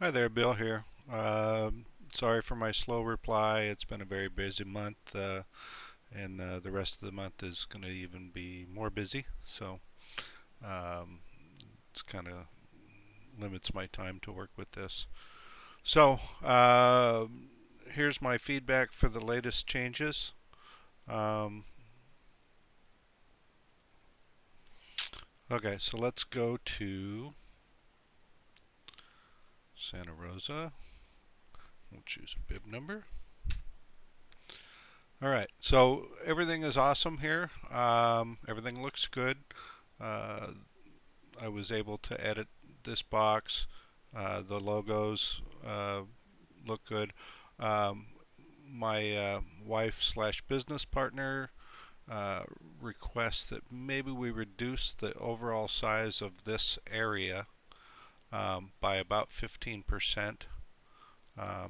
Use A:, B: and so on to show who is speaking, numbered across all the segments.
A: Hi there, Bill here. Sorry for my slow reply. It's been a very busy month, and the rest of the month is going to even be more busy. So um, it's kind of limits my time to work with this. So here's my feedback for the latest changes. Um, okay, so let's go to Santa Rosa. We'll choose a bib number. All right, so everything is awesome here. Everything looks good. Uh, I was able to edit this box. The logos look good. Um, my wife slash business partner uh, requests that maybe we reduce the overall size of this area by about 15%.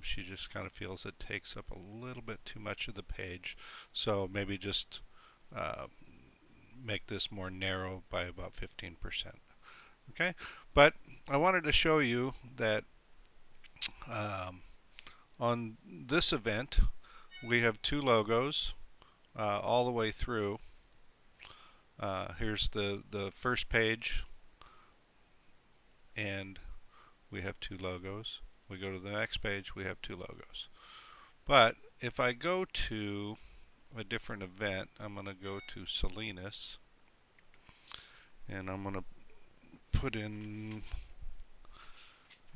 A: She just kind of feels it takes up a little bit too much of the page, so maybe just uh, make this more narrow by about 15%. Okay, but I wanted to show you that um, on this event we have two logos all the way through. Here's the first page, and we have two logos. We go to the next page, we have two logos. But if I go to a different event, I'm going to go to Salinas, and I'm going to put in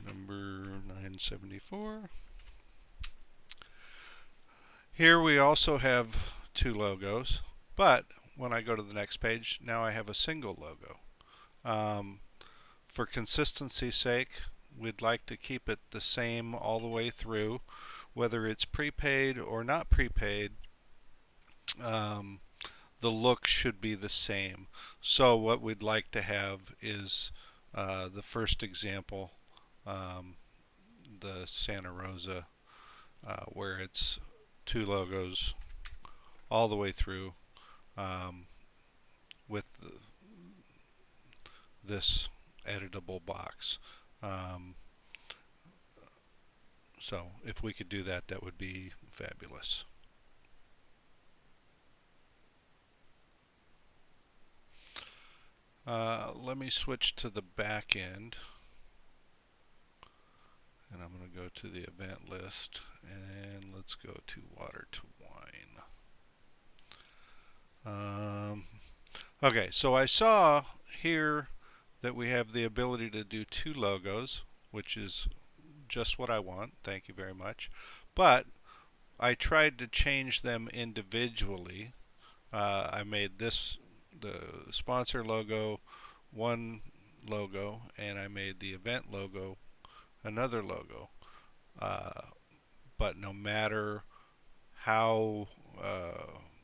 A: number 974. Here we also have two logos, but when I go to the next page, now I have a single logo. Um, for consistency's sake, we'd like to keep it the same all the way through, whether it's prepaid or not prepaid. Um, the look should be the same. So what we'd like to have is the first example, um, the Santa Rosa, where it's two logos all the way through, um, with this editable box. Um, so if we could do that, that would be fabulous. Let me switch to the back end, and I'm going to go to the event list, and let's go to water to wine. Okay, so I saw here that we have the ability to do two logos, which is just what I want. Thank you very much. But I tried to change them individually. I made this the sponsor logo one logo, and I made the event logo another logo. Uh, but no matter how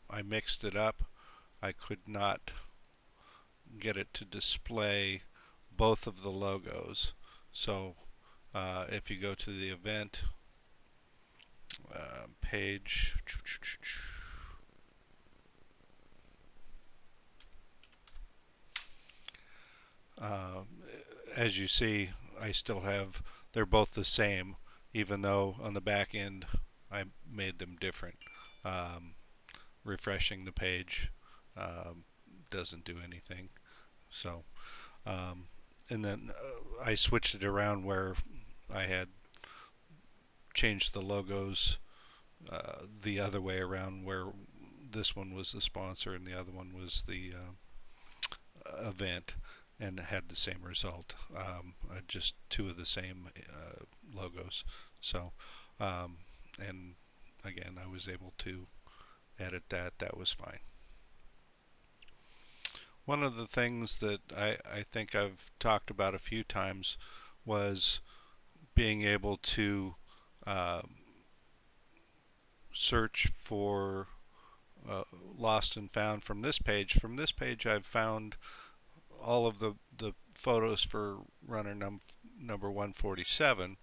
A: I mixed it up, I could not get it to display both of the logos. So if you go to the event page, uh, as you see, I still have, they're both the same, even though on the back end I made them different. Um, Refreshing the page um, doesn't do anything. So, um, and then I switched it around where I had changed the logos the other way around, where this one was the sponsor and the other one was the event, and had the same result. Just two of the same logos. So, um, and again, I was able to edit that. That was fine. One of the things that I think I've talked about a few times was being able to uh, search for lost and found from this page. From this page, I've found all of the photos for runner number 147.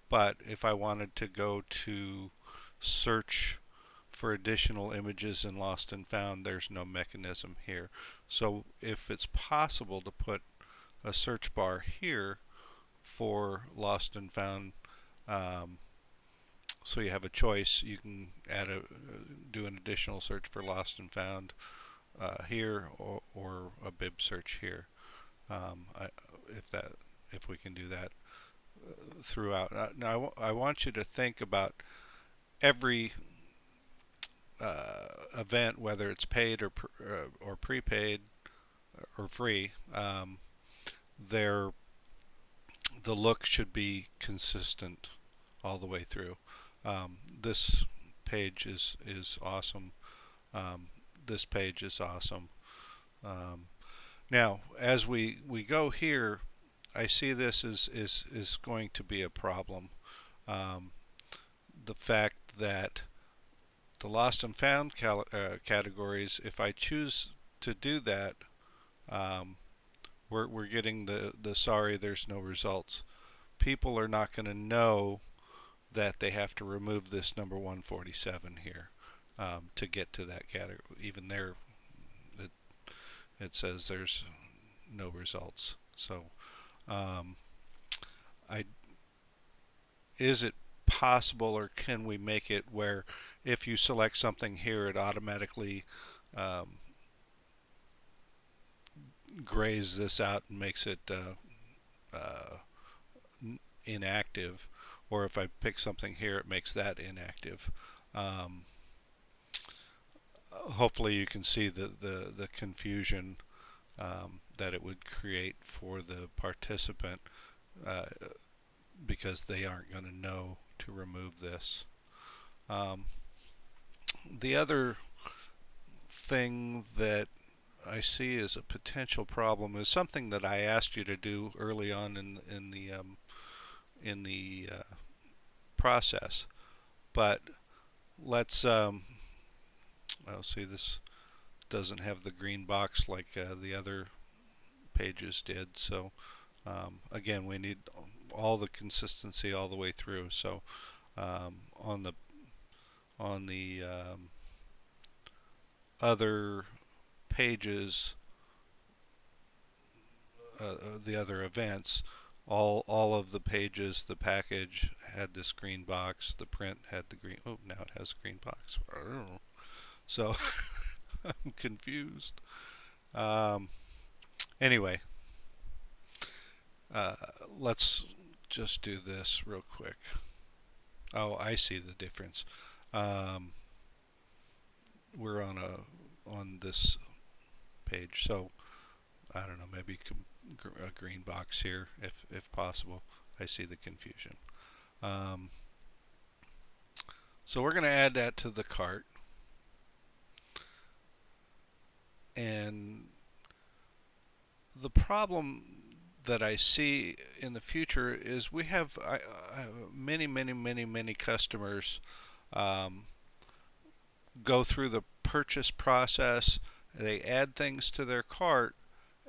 A: But if I wanted to go to search for additional images in lost and found, there's no mechanism here. So if it's possible to put a search bar here for lost and found. Um, so you have a choice. You can do an additional search for lost and found here, or a bib search here. If that, if we can do that throughout. Now I want you to think about every event, whether it's paid or prepaid or free. The look should be consistent all the way through. This page is awesome. This page is awesome. Now, as we go here, I see this is going to be a problem. The fact that the lost and found categories, if I choose to do that, we're getting the sorry, there's no results. People are not going to know that they have to remove this number 147 here to get to that category. Even there, it says there's no results. So, is it possible, or can we make it where if you select something here, it automatically grays this out and makes it inactive, or if I pick something here, it makes that inactive. Hopefully you can see the confusion that it would create for the participant because they aren't going to know to remove this. The other thing that I see as a potential problem is something that I asked you to do early on in the process. But let's well, see, this doesn't have the green box like the other pages did. So again, we need all the consistency all the way through. So on the other pages, the other events, all of the pages, the package had this green box, the print had the green, oh, now it has a green box. So I'm confused. Anyway, let's just do this real quick. Oh, I see the difference. We're on this page, so I don't know, maybe a green box here if possible. I see the confusion. So we're going to add that to the cart, and the problem that I see in the future is we have many customers go through the purchase process. They add things to their cart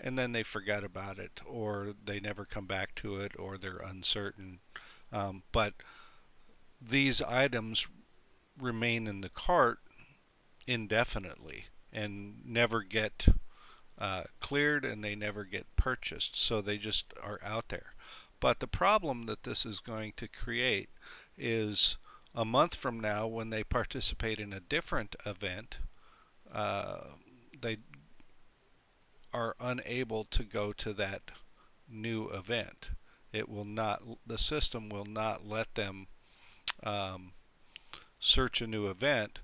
A: and then they forget about it, or they never come back to it, or they're uncertain. But these items remain in the cart indefinitely and never get cleared, and they never get purchased, so they just are out there. But the problem that this is going to create is a month from now, when they participate in a different event, they are unable to go to that new event. It will not, the system will not let them search a new event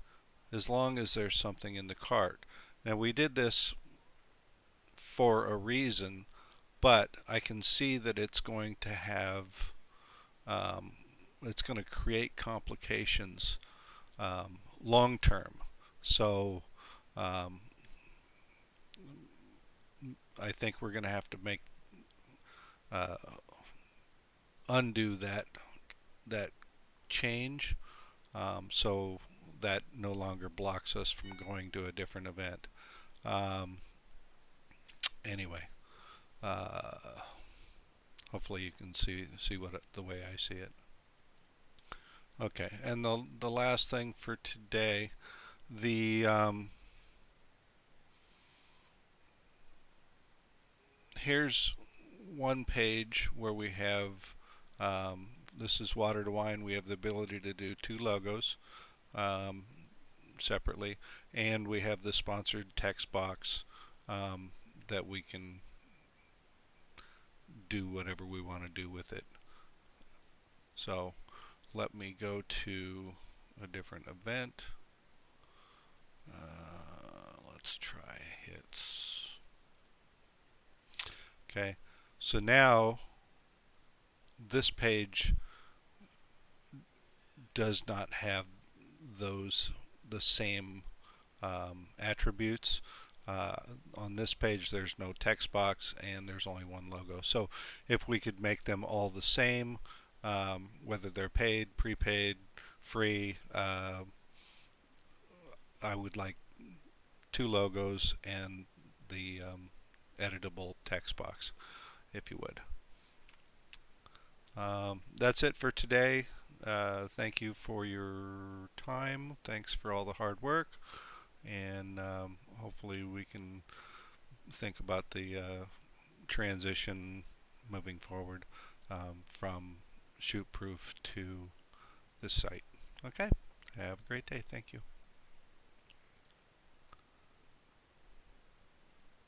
A: as long as there's something in the cart. Now, we did this for a reason, but I can see that it's going to have it's going to create complications long term. So I think we're going to have to make undo that change, so that no longer blocks us from going to a different event. Anyway, hopefully you can see the way I see it. Okay, and the last thing for today, here's one page where we have, this is Water to Wine. We have the ability to do two logos um, separately, and we have the sponsored text box that we can do whatever we want to do with it. So let me go to a different event. Let's try hits. Okay, so now this page does not have the same attributes. Uh, on this page there's no text box and there's only one logo. So if we could make them all the same, whether they're paid, prepaid, free, I would like two logos and the editable text box, if you would. That's it for today. Thank you for your time. Thanks for all the hard work. And hopefully we can think about the transition moving forward from Shootproof to this site. Okay? Have a great day. Thank you.